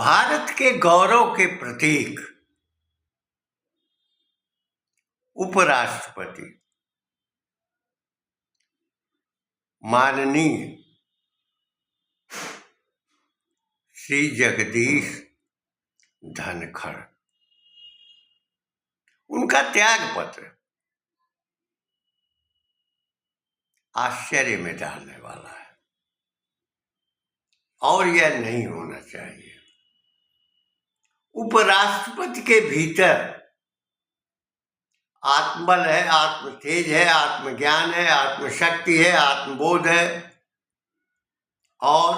भारत के गौरव के प्रतीक उपराष्ट्रपति माननीय श्री जगदीश धनखड़, उनका त्याग पत्र आश्चर्य में डालने वाला है और यह नहीं होना चाहिए। उपराष्ट्रपति के भीतर आत्मबल है, आत्मतेज है, आत्मज्ञान है, आत्मशक्ति है, आत्मबोध है और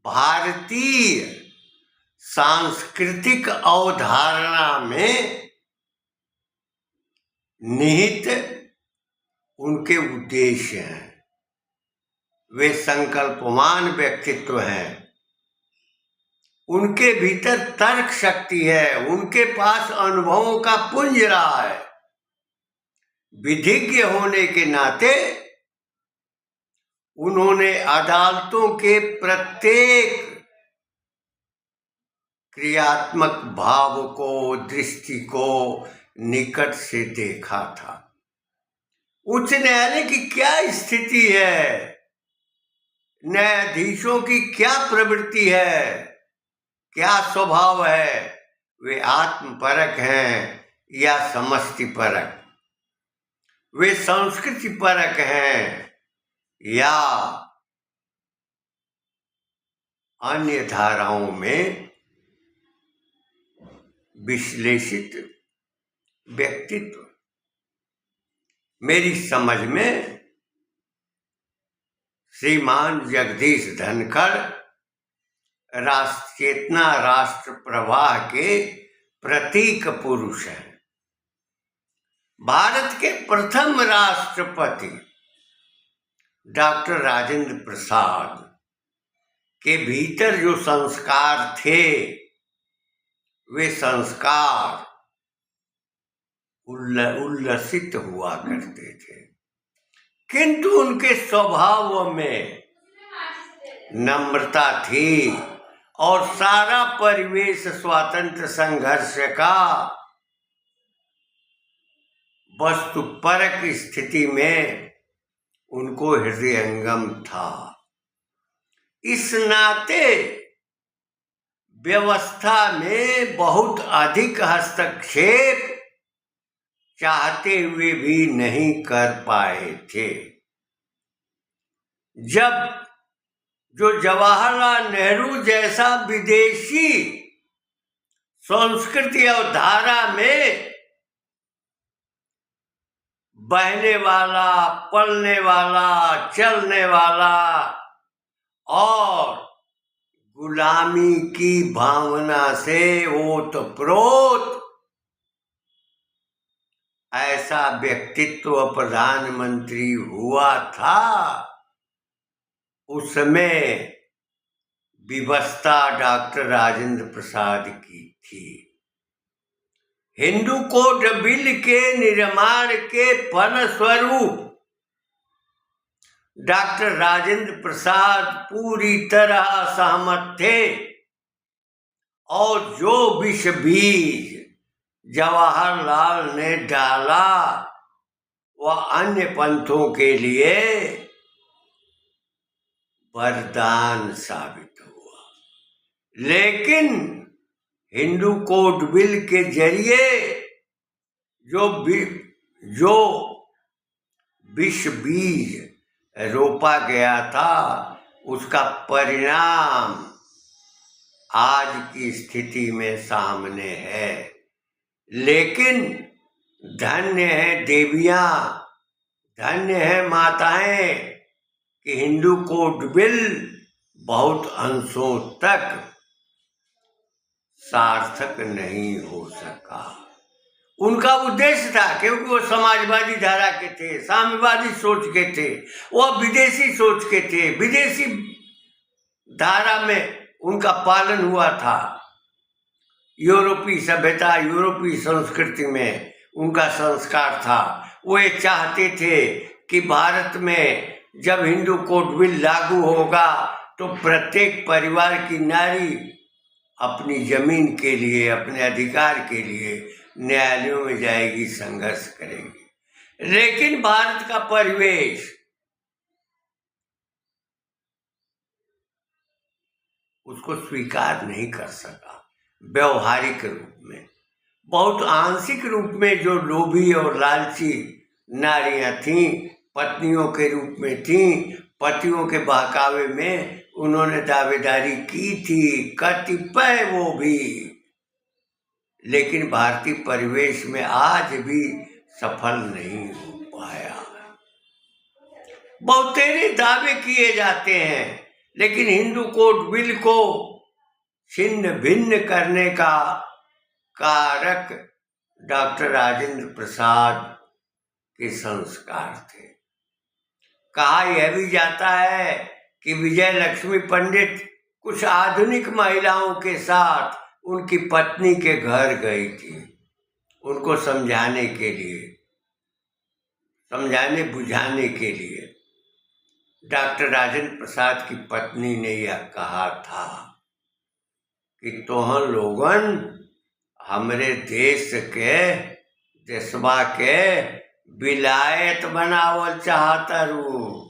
भारतीय सांस्कृतिक अवधारणा में निहित उनके उद्देश्य हैं। वे संकल्पवान व्यक्तित्व हैं, उनके भीतर तर्क शक्ति है, उनके पास अनुभवों का पुंज रहा है। विधिज्ञ होने के नाते उन्होंने अदालतों के प्रत्येक क्रियात्मक भाव को, दृष्टि को निकट से देखा था। उच्च न्यायालय की क्या स्थिति है, न्यायाधीशों की क्या प्रवृत्ति है, क्या स्वभाव है, वे आत्मपरक हैं या समष्टि परक, वे संस्कृति परक हैं या अन्य धाराओं में विश्लेषित व्यक्तित्व। मेरी समझ में श्रीमान जगदीश धनखड़ राष्ट्र चेतना, राष्ट्र प्रवाह के प्रतीक पुरुष हैं। भारत के प्रथम राष्ट्रपति डॉक्टर राजेंद्र प्रसाद के भीतर जो संस्कार थे, वे संस्कार उल्लसित हुआ करते थे, किंतु उनके स्वभाव में नम्रता थी और सारा परिवेश स्वातंत्र संघर्ष का वस्तुपरक स्थिति में उनको हृदयंगम था। इस नाते व्यवस्था में बहुत अधिक हस्तक्षेप चाहते हुए भी नहीं कर पाए थे। जब जो जवाहरलाल नेहरू जैसा विदेशी संस्कृति और धारा में बहने वाला, पलने वाला, चलने वाला और गुलामी की भावना से ओतप्रोत ऐसा व्यक्तित्व प्रधानमंत्री हुआ था, उसमें विवशता डॉक्टर राजेंद्र प्रसाद की थी। हिंदू कोड बिल के निर्माण के फलस्वरूप डॉक्टर राजेंद्र प्रसाद पूरी तरह असहमत थे और जो विष बीज जवाहरलाल ने डाला वह अन्य पंथों के लिए वरदान साबित हुआ। लेकिन हिंदू कोड बिल के जरिए जो विष बीज रोपा गया था, उसका परिणाम आज की स्थिति में सामने है। लेकिन धन्य है देवियां, धन्य है माताएं कि हिंदू कोड बिल बहुत अंशों तक सार्थक नहीं हो सका। उनका उद्देश्य था, क्योंकि वो समाजवादी धारा के थे, साम्यवादी सोच के थे, वह विदेशी सोच के थे, विदेशी धारा में उनका पालन हुआ था। यूरोपीय सभ्यता, यूरोपीय संस्कृति में उनका संस्कार था। वो ये चाहते थे कि भारत में जब हिंदू कोड बिल लागू होगा तो प्रत्येक परिवार की नारी अपनी जमीन के लिए, अपने अधिकार के लिए न्यायालयों में जाएगी, संघर्ष करेगी। लेकिन भारत का परिवेश उसको स्वीकार नहीं कर सका। व्यवहारिक रूप में, बहुत आंशिक रूप में जो लोभी और लालची नारियां थीं, पत्नियों के रूप में थीं, पतियों के बहकावे में उन्होंने दावेदारी की थी, कतिपय वो भी, लेकिन भारतीय परिवेश में आज भी सफल नहीं हो पाया। बहुतेरे दावे किए जाते हैं, लेकिन हिंदू कोड बिल को छिन्न भिन्न करने का कारक डॉक्टर राजेंद्र प्रसाद के संस्कार थे। कहा यह भी जाता है कि विजय लक्ष्मी पंडित कुछ आधुनिक महिलाओं के साथ उनकी पत्नी के घर गई थी, उनको समझाने के लिए, समझाने बुझाने के लिए। डॉक्टर राजेंद्र प्रसाद की पत्नी ने यह कहा था कि तोहन लोगन हमरे देश के, देशवा के विलायत बनावल चाहतारू,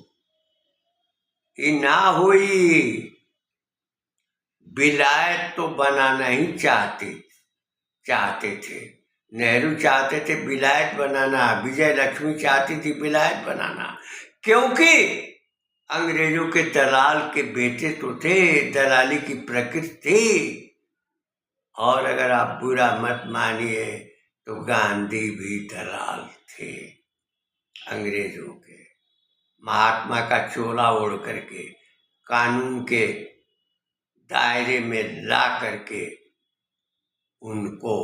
ई ना हुई। विलायत तो बनाना ही चाहते थे। नेहरू चाहते थे विलायत बनाना, विजय लक्ष्मी चाहती थी विलायत बनाना, क्योंकि अंग्रेजों के दलाल के बेटे तो थे, दलाली की प्रकृति थी। और अगर आप बुरा मत मानिए तो गांधी भी दलाल थे अंग्रेजों के। महात्मा का चोला ओढ़ करके कानून के दायरे में ला करके उनको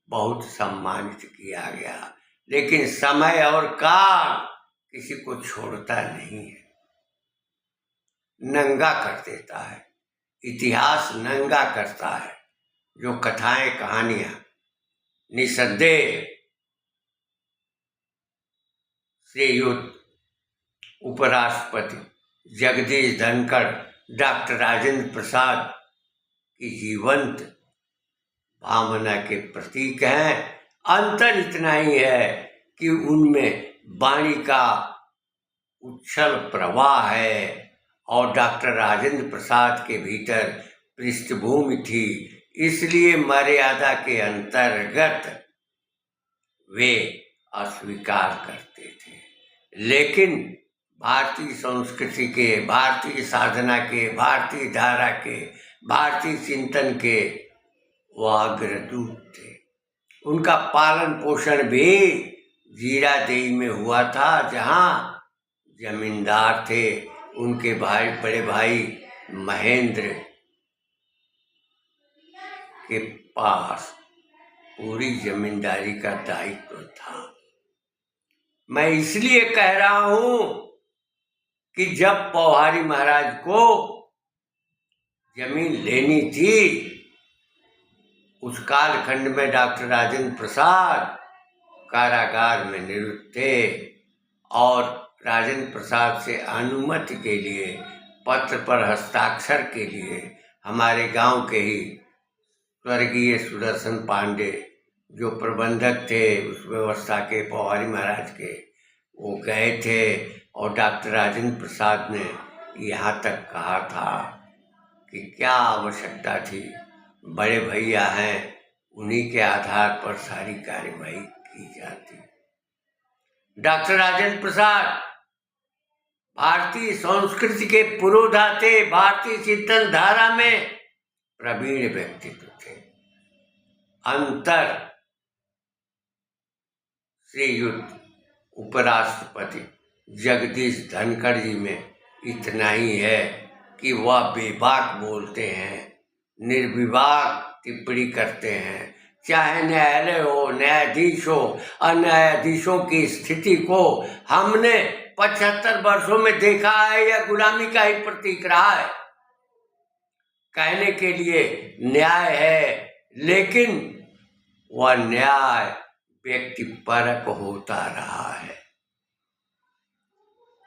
बहुत सम्मानित किया गया। लेकिन समय और काल किसी को छोड़ता नहीं है, नंगा कर देता है, इतिहास नंगा करता है। जो कथाएं कहानियां निसंदेह श्रीयुत उपराष्ट्रपति जगदीश धनखड़, डॉक्टर राजेंद्र प्रसाद की जीवंत भावना के प्रतीक हैं। अंतर इतना ही है कि उनमें वाणी का उच्छल प्रवाह है और डॉक्टर राजेंद्र प्रसाद के भीतर पृष्ठभूमि थी, इसलिए मर्यादा के अंतर्गत वे अस्वीकार करते थे। लेकिन भारतीय संस्कृति के, भारतीय साधना के, भारतीय धारा के, भारतीय चिंतन के वो अग्रदूत थे। उनका पालन पोषण भी जीरादेई में हुआ था, जहाँ जमींदार थे। उनके भाई, बड़े भाई महेंद्र के पास पूरी जमींदारी का दायित्व था। मैं इसलिए कह रहा हूं कि जब पौहारी महाराज को जमीन लेनी थी, उस कालखंड में डॉक्टर राजेंद्र प्रसाद कारागार में निरुद्ध थे और राजेंद्र प्रसाद से अनुमति के लिए, पत्र पर हस्ताक्षर के लिए हमारे गांव के ही स्वर्गीय सुदर्शन पांडे जो प्रबंधक थे उस व्यवस्था के, पौहारी महाराज के, वो गए थे और डॉक्टर राजेंद्र प्रसाद ने यहाँ तक कहा था कि क्या आवश्यकता थी, बड़े भैया हैं, उन्हीं के आधार पर सारी कार्यवाही की जाती। डॉक्टर राजेंद्र प्रसाद भारतीय संस्कृति के पुरोधा थे, भारतीय चिंतन धारा में प्रवीण व्यक्तित्व थे। अंतर श्रीयुत उपराष्ट्रपति जगदीश धनखड़ जी में इतना ही है कि वह बेबाक बोलते हैं, निर्विवाद टिप्पणी करते हैं। चाहे न्यायालय हो, न्यायाधीश हो, अन्यायाधीशों की स्थिति को हमने 75 वर्षों में देखा है, या गुलामी का ही प्रतीक रहा है। कहने के लिए न्याय है, लेकिन वह न्याय व्यक्तिपरक होता रहा है।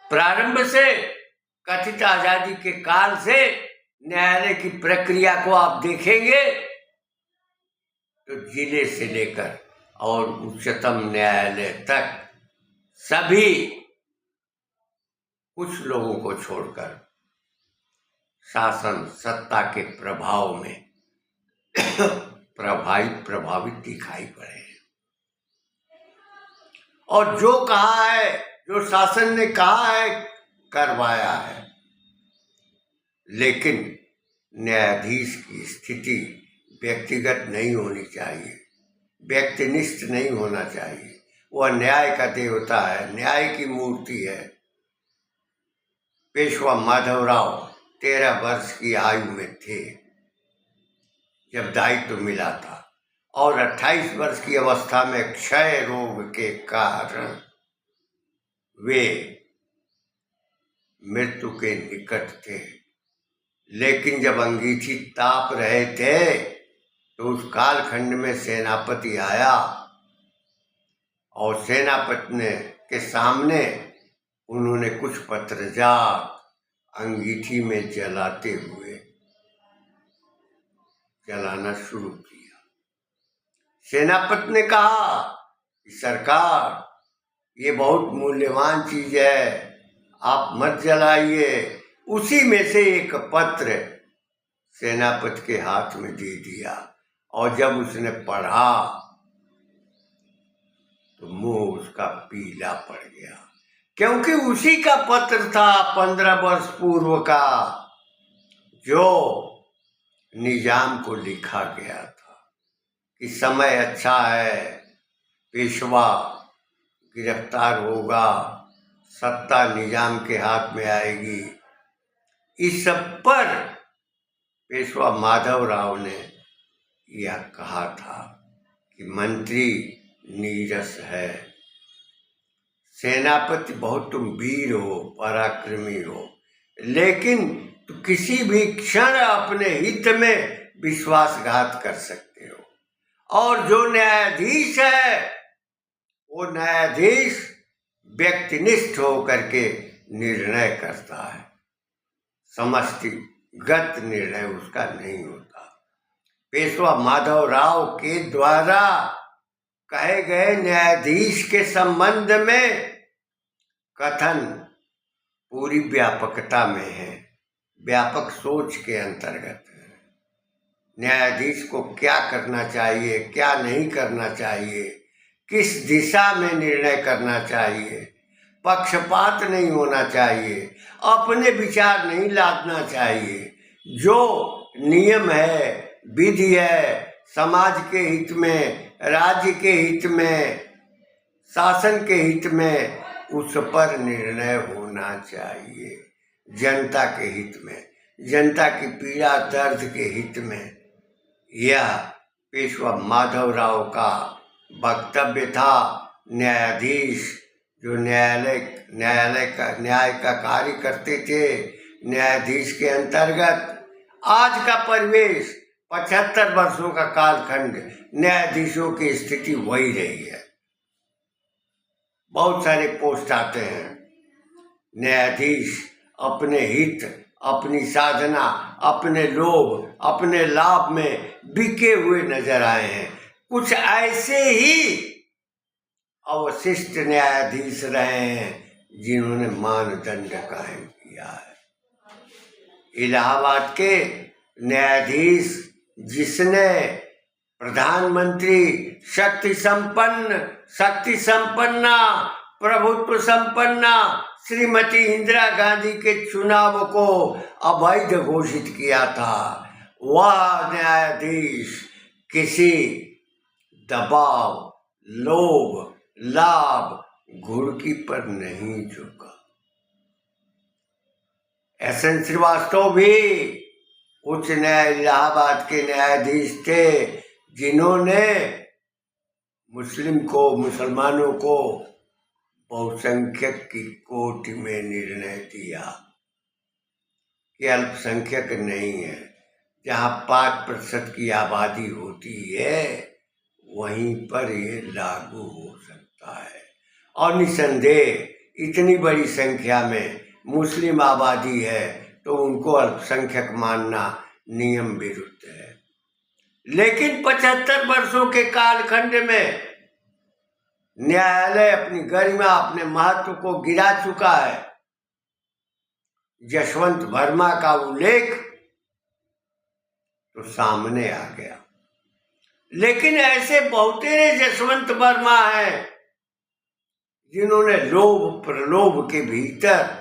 प्रारंभ से कथित आजादी के काल से न्यायालय की प्रक्रिया को आप देखेंगे तो जिले से लेकर और उच्चतम न्यायालय तक सभी कुछ लोगों को छोड़कर शासन सत्ता के प्रभाव में प्रभावित दिखाई पड़े हैं। और जो कहा है, जो शासन ने कहा है, करवाया है। लेकिन न्यायाधीश की स्थिति व्यक्तिगत नहीं होनी चाहिए, व्यक्तिनिष्ठ नहीं होना चाहिए। वह न्याय का देवता है, न्याय की मूर्ति है। पेशवा माधवराव 13 वर्ष की आयु में थे जब दायित्व मिला था और 28 वर्ष की अवस्था में क्षय रोग के कारण वे मृत्यु के निकट थे। लेकिन जब अंगीठी ताप रहे थे तो उस कालखंड में सेनापति आया और सेनापति के सामने उन्होंने कुछ पत्र अंगीठी में जलाते हुए जलाना शुरू किया। सेनापति ने कहा कि सरकार ये बहुत मूल्यवान चीज है, आप मत जलाइए। उसी में से एक पत्र सेनापति के हाथ में दे दिया और जब उसने पढ़ा तो मुंह उसका पीला पड़ गया, क्योंकि उसी का पत्र था 15 वर्ष पूर्व का जो निजाम को लिखा गया था कि समय अच्छा है, पेशवा गिरफ्तार होगा, सत्ता निजाम के हाथ में आएगी। इस सब पर पेशवा माधवराव ने यह कहा था कि मंत्री नीरस है, सेनापति बहुत तुम वीर हो, पराक्रमी हो, लेकिन तो किसी भी क्षण अपने हित में विश्वासघात कर सकते हो। और जो न्यायाधीश है वो न्यायाधीश व्यक्तिनिष्ठ होकर के निर्णय करता है, समष्टिगत निर्णय उसका नहीं होता। पेशवा माधवराव के द्वारा कहे गए न्यायाधीश के संबंध में कथन पूरी व्यापकता में है, व्यापक सोच के अंतर्गत है। न्यायाधीश को क्या करना चाहिए, क्या नहीं करना चाहिए, किस दिशा में निर्णय करना चाहिए, पक्षपात नहीं होना चाहिए, अपने विचार नहीं लादना चाहिए। जो नियम है, विधि है, समाज के हित में, राज्य के हित में, शासन के हित में, उस पर निर्णय होना चाहिए। जनता के हित में, जनता की पीड़ा दर्द के हित में। यह पेशवा माधवराव का वक्तव्य था। न्यायाधीश जो न्याय का कार्य करते थे, न्यायाधीश के अंतर्गत आज का परिवेश 75 वर्षों का कालखंड न्यायाधीशों की स्थिति वही रही है। बहुत सारे पोस्ट आते हैं, न्यायाधीश अपने हित, अपनी साधना, अपने लोभ, अपने लाभ में बिके हुए नजर आए हैं। कुछ ऐसे ही अवशिष्ट न्यायाधीश रहे हैं जिन्होंने मानदंड कायम किया है। इलाहाबाद के न्यायाधीश जिसने प्रधानमंत्री शक्ति संपन्ना प्रभुत्व संपन्ना श्रीमती इंदिरा गांधी के चुनाव को अवैध घोषित किया था, वह न्यायाधीश किसी दबाव, लोभ, लाभ, घुड़की पर नहीं झुका। एस.एन. श्रीवास्तव भी उच्च न्यायालय इलाहाबाद के न्यायाधीश थे जिन्होंने मुसलमानों को बहुसंख्यक की कोर्ट में निर्णय दिया कि अल्पसंख्यक नहीं है। जहाँ 5% की आबादी होती है वहीं पर ये लागू हो सकता है। और निसंदेह इतनी बड़ी संख्या में मुस्लिम आबादी है तो उनको अल्पसंख्यक मानना नियम विरुद्ध है। लेकिन 75 वर्षों के कालखंड में न्यायालय अपनी गरिमा, अपने महत्व को गिरा चुका है। जसवंत वर्मा का उल्लेख तो सामने आ गया, लेकिन ऐसे बहुतेरे जसवंत वर्मा हैं जिन्होंने लोभ प्रलोभ के भीतर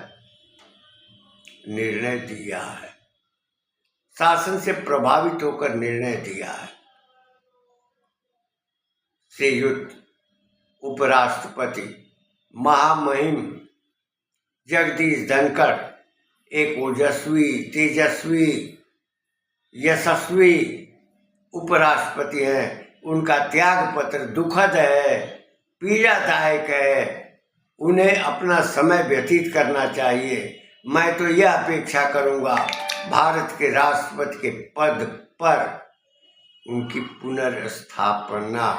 निर्णय दिया है, शासन से प्रभावित होकर निर्णय दिया है। श्रीयुत उपराष्ट्रपति महामहिम जगदीश धनखड़ एक ओजस्वी, तेजस्वी, यशस्वी उपराष्ट्रपति हैं। उनका त्याग पत्र दुखद है, पीड़ादायक है। उन्हें अपना समय व्यतीत करना चाहिए। मैं तो यह अपेक्षा करूंगा भारत के राष्ट्रपति के पद पर उनकी पुनर्स्थापना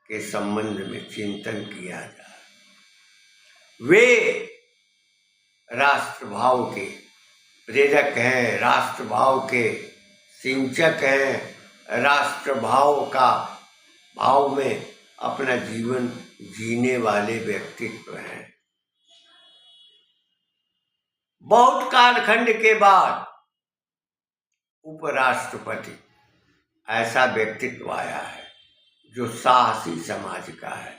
के संबंध में चिंतन किया जाए। वे राष्ट्रभाव के प्रेरक हैं, राष्ट्रभाव के सिंचक हैं, राष्ट्रभाव का भाव में अपना जीवन जीने वाले व्यक्तित्व हैं। बहुत कालखंड के बाद उपराष्ट्रपति ऐसा व्यक्तित्व आया है जो साहसी समाज का है,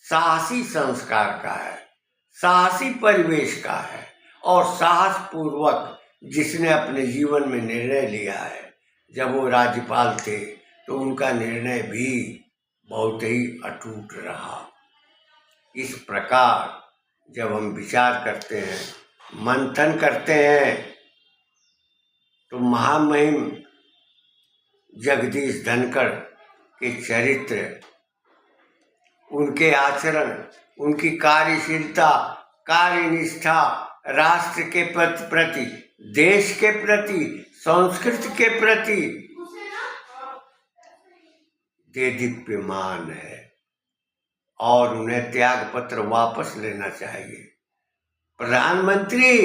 साहसी संस्कार का है, साहसी परिवेश का है और साहस पूर्वक जिसने अपने जीवन में निर्णय लिया है। जब वो राज्यपाल थे तो उनका निर्णय भी बहुत ही अटूट रहा। इस प्रकार जब हम विचार करते हैं, मंथन करते हैं, तो महामहिम जगदीश धनखड़ के चरित्र, उनके आचरण, उनकी कार्यशीलता, कार्यनिष्ठा, राष्ट्र के प्रति, देश के प्रति, संस्कृति के प्रति देदीप्यमान है और उन्हें त्याग पत्र वापस लेना चाहिए। प्रधानमंत्री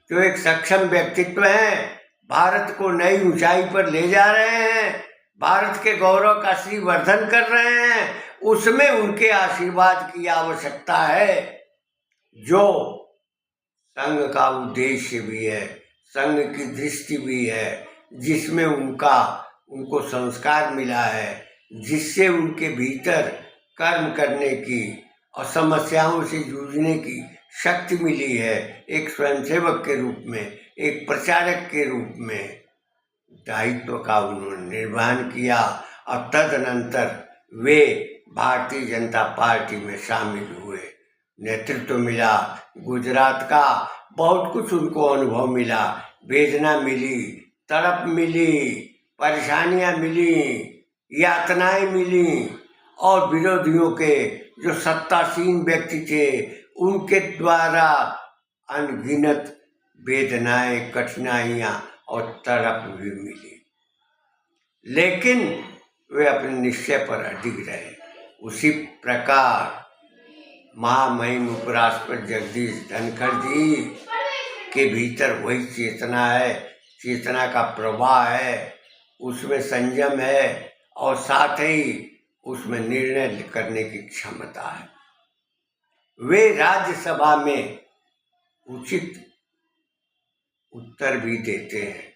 जो एक सक्षम व्यक्तित्व हैं, भारत को नई ऊंचाई पर ले जा रहे हैं, भारत के गौरव का श्रीवर्धन कर रहे हैं, उसमें उनके आशीर्वाद की आवश्यकता है। जो संघ का उद्देश्य भी है, संघ की दृष्टि भी है, जिसमें उनको संस्कार मिला है, जिससे उनके भीतर कर्म करने की और समस्याओं से जूझने की शक्ति मिली है। एक स्वयंसेवक के रूप में, एक प्रचारक के रूप में दायित्व का उन्होंने निर्वहन किया और तदनंतर वे भारतीय जनता पार्टी में शामिल हुए। नेतृत्व मिला गुजरात का, बहुत कुछ उनको अनुभव मिला, वेदना मिली, तड़प मिली, परेशानियां मिली, यातनाएं मिली और विरोधियों के जो सत्तासीन व्यक्ति थे उनके द्वारा अनगिनत वेदनाएं, कठिनाइयां और तड़प भी मिली, लेकिन वे अपने निश्चय पर अडिग रहे। उसी प्रकार महामहिम उपराष्ट्रपति जगदीश धनखड़ जी के भीतर वही चेतना है, चेतना का प्रवाह है, उसमें संयम है और साथ ही उसमें निर्णय करने की क्षमता है। वे राज्यसभा में उचित उत्तर भी देते हैं।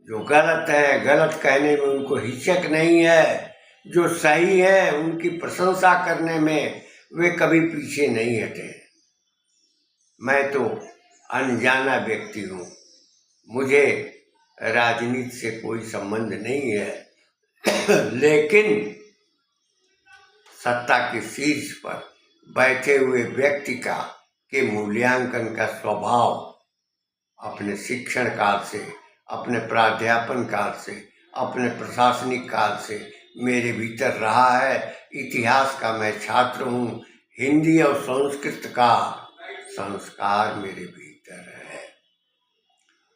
जो गलत है, गलत कहने में उनको हिचक नहीं है, जो सही है उनकी प्रशंसा करने में वे कभी पीछे नहीं हटे। मैं तो अनजाना व्यक्ति हूँ, मुझे राजनीति से कोई संबंध नहीं है, लेकिन सत्ता के शीर्ष पर बैठे हुए व्यक्ति के मूल्यांकन का स्वभाव अपने शिक्षण काल से, अपने प्राध्यापन काल से, अपने प्रशासनिक काल से मेरे भीतर रहा है। इतिहास का मैं छात्र हूँ, हिंदी और संस्कृत का संस्कार मेरे भीतर है।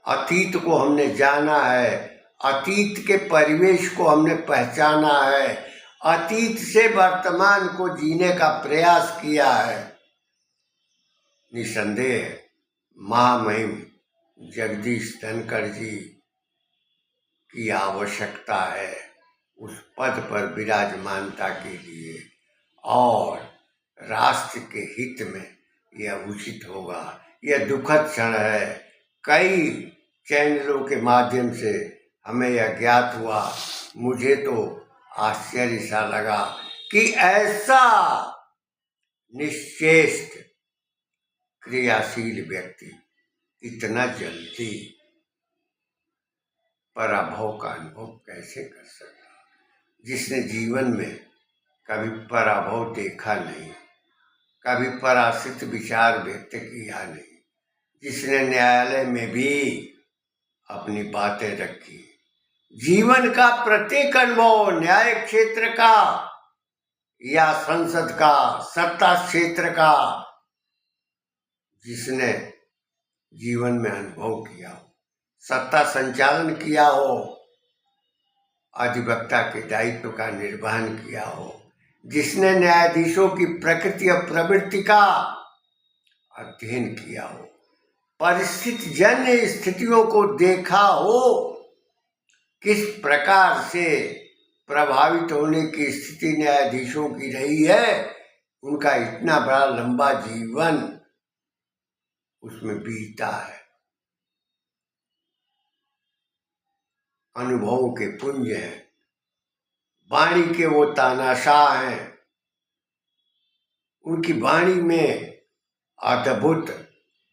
अतीत को हमने जाना है, अतीत के परिवेश को हमने पहचाना है, अतीत से वर्तमान को जीने का प्रयास किया है। निसंदेह महामहिम जगदीश धनखड़ जी की आवश्यकता है उस पद पर विराजमानता के लिए, और राष्ट्र के हित में यह उचित होगा। यह दुखद क्षण है। कई चैनलों के माध्यम से हमें यह ज्ञात हुआ, मुझे तो आश्चर्य सा लगा कि ऐसा निश्चेष्ट क्रियाशील व्यक्ति इतना जल्दी पराभव का अनुभव कैसे कर सकता, जिसने जीवन में कभी पराभव देखा नहीं, कभी परासित विचार व्यक्त किया नहीं, जिसने न्यायालय में भी अपनी बातें रखी। जीवन का प्रत्येक अनुभव, न्याय क्षेत्र का या संसद का, सत्ता क्षेत्र का, जिसने जीवन में अनुभव किया हो, सत्ता संचालन किया हो, अधिवक्ता के दायित्व का निर्वहन किया हो, जिसने न्यायाधीशों की प्रकृति और प्रवृत्ति का अध्ययन किया हो, परिस्थिति जन्य स्थितियों को देखा हो, किस प्रकार से प्रभावित होने की स्थिति न्यायाधीशों की रही है, उनका इतना बड़ा लंबा जीवन उसमें बीता है। अनुभवों के पुंज हैं, वाणी के वो तानाशाह हैं, उनकी वाणी में अद्भुत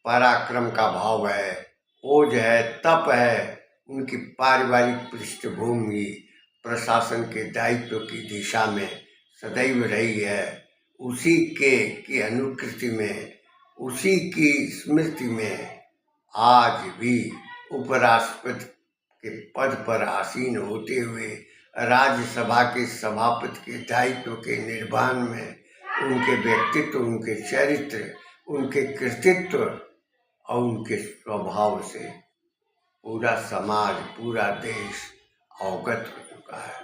पराक्रम का भाव है, ओज है, तप है। उनकी पारिवारिक पृष्ठभूमि प्रशासन के दायित्व की दिशा में सदैव रही है। उसी की अनुकृति में, उसी की स्मृति में आज भी उपराष्ट्रपति के पद पर आसीन होते हुए राज्यसभा के सभापति के दायित्व के निर्वहन में उनके व्यक्तित्व, उनके चरित्र, उनके कृतित्व और उनके स्वभाव से पूरा समाज, पूरा देश अवगत हो चुका है।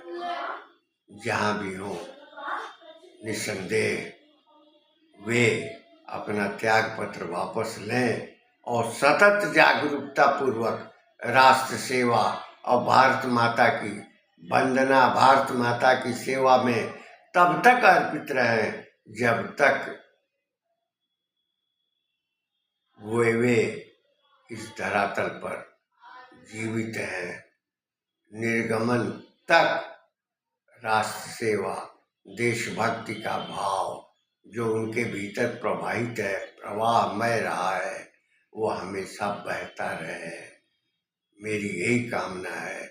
जहाँ भी हो, निसंदेह वे अपना त्याग पत्र वापस लें और सतत जागरूकता पूर्वक राष्ट्र सेवा और भारत माता की वंदना, भारत माता की सेवा में तब तक अर्पित रहें जब तक वे इस धरातल पर जीवित हैं। निर्गमन तक राष्ट्र सेवा, देशभक्ति का भाव जो उनके भीतर प्रवाहित है, प्रवाहमय रहा है, वो हमेशा बहता रहे। मेरी यही कामना है।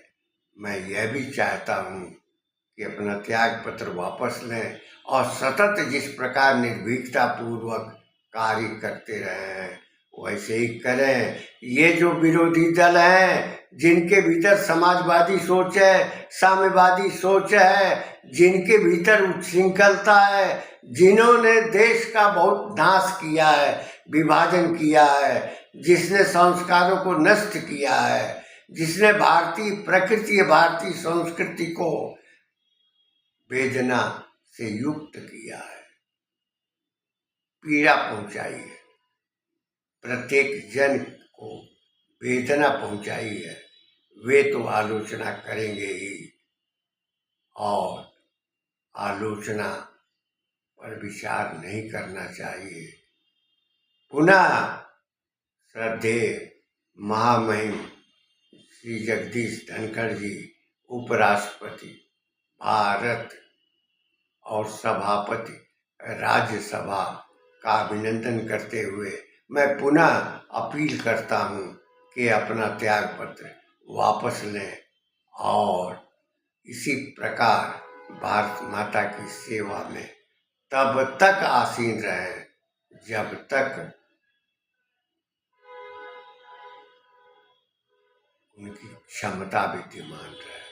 मैं यह भी चाहता हूँ कि अपना त्याग पत्र वापस लें और सतत जिस प्रकार निर्भीकता पूर्वक कार्य करते रहे हैं वैसे ही करें। ये जो विरोधी दल हैं, जिनके भीतर समाजवादी सोच है, साम्यवादी सोच है, जिनके भीतर उच्छृंखलता है, जिन्होंने देश का बहुत नाश किया है, विभाजन किया है, जिसने संस्कारों को नष्ट किया है, जिसने भारतीय प्रकृति, भारतीय संस्कृति को वेदना से युक्त किया है, पीड़ा पहुंचाई है, प्रत्येक जन को वेदना पहुंचाई है, वे तो आलोचना करेंगे ही, और आलोचना पर विचार नहीं करना चाहिए। पुनः श्रद्धेय महामहिम श्री जगदीश धनखड़ जी उपराष्ट्रपति भारत और सभापति राज्यसभा का अभिनंदन करते हुए मैं पुनः अपील करता हूँ कि अपना त्याग पत्र वापस लें और इसी प्रकार भारत माता की सेवा में तब तक आसीन रहें जब तक उनकी क्षमता विद्यमान रहे।